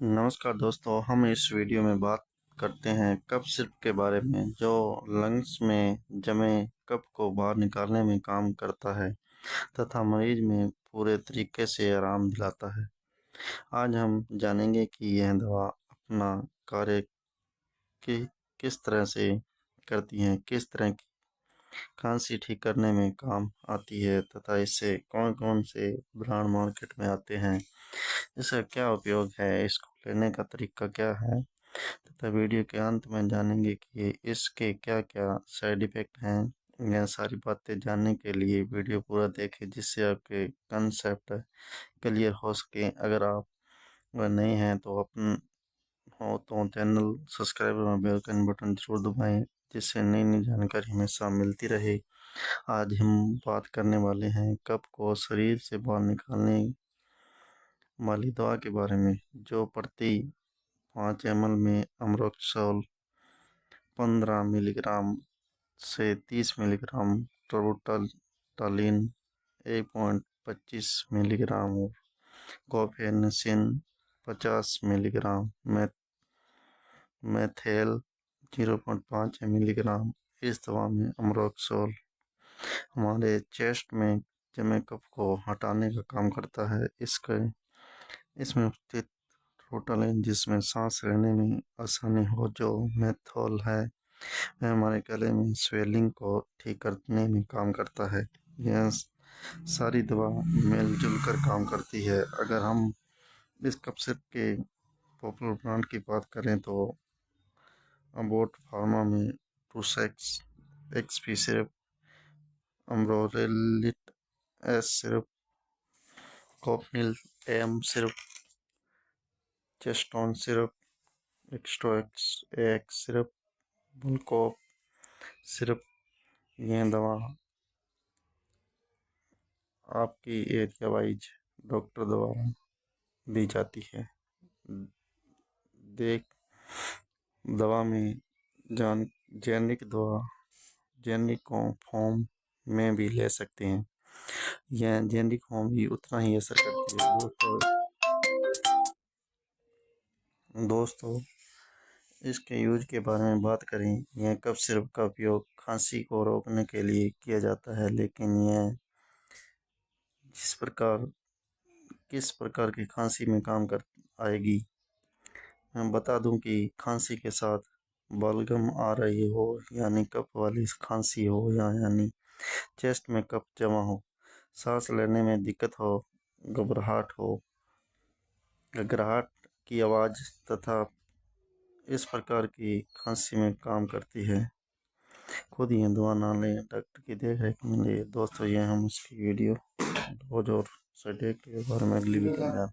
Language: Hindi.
नमस्कार दोस्तों, हम इस वीडियो में बात करते हैं कफ सिरप के बारे में जो लंग्स में जमे कफ को बाहर निकालने में काम करता है तथा मरीज में पूरे तरीके से आराम दिलाता है। आज हम जानेंगे कि यह दवा अपना कार्य कि किस तरह से करती है, किस तरह की खांसी ठीक करने में काम आती है तथा इससे कौन-कौन से ब्रांड मार्केट में आते हैं, इसका क्या उपयोग है, इसको लेने का तरीका क्या है तथा वीडियो के अंत में जानेंगे कि इसके क्या-क्या साइड इफ़ेक्ट हैं। यह सारी बातें जानने के लिए वीडियो पूरा देखें जिससे आपके कंसेप्ट क्लियर हो सके। अगर आप वह नहीं हैं तो चैनल सब्सक्राइब और बेल आइकन बटन जरूर दबाएं जिससे नई-नई जानकारी हमेशा मिलती रहे। आज हम बात करने वाले हैं कफ को शरीर से बाहर निकालने वाली दवा के बारे में जो प्रति 5 ml में अमरोक्सोल 15 मिलीग्राम से 30 मिलीग्राम, ट्रोबुटालिन 1.25 मिलीग्राम और कॉफेनसिन 50 मिलीग्राम, मेथेल 0.5 मिलीग्राम। इस दवा में अमरोक्सोल हमारे चेस्ट में जमे कफ को हटाने का काम करता है। इसमें उपस्थित ट्रोबुटालिन जिसमें सांस लेने में आसानी हो, जो मेथोल है वह हमारे गले में स्वेलिंग को ठीक करने में काम करता है। यह सारी दवा मिलजुल कर काम करती है। अगर हम इस कफ सिरप के पॉपुलर ब्रांड की बात करें तो अबॉट फार्मा में Tossex XP syrup, Ambrolite S syrup, Copnil M syrup, Chestone syrup, एक्सट्रोएक्स एक्स सिरप, बुलकोप सिरप। यह दवा आपकी एरिया वाइज डॉक्टर द्वारा दी जाती है। देख दवा में जेनेरिक फॉर्म में भी ले सकते हैं। यह जेनेरिक फॉर्म भी उतना ही असर करती है। दोस्तों इसके यूज के बारे में बात करें, यह कफ सिरप का उपयोग खांसी को रोकने के लिए किया जाता है, लेकिन यह किस प्रकार की खांसी में काम कर आएगी। मैं बता दूं कि खांसी के साथ बलगम आ रही हो, यानी कफ वाली खांसी हो, यानी चेस्ट में कफ जमा हो, सांस लेने में दिक्कत हो, घबराहट की आवाज़ तथा इस प्रकार की खांसी में काम करती है। खुद ही दवा ना लें, डॉक्टर की देख रेख में ले। दोस्तों ये हम इसकी वीडियो रोज और सटे के बारे में अगली वीडियो में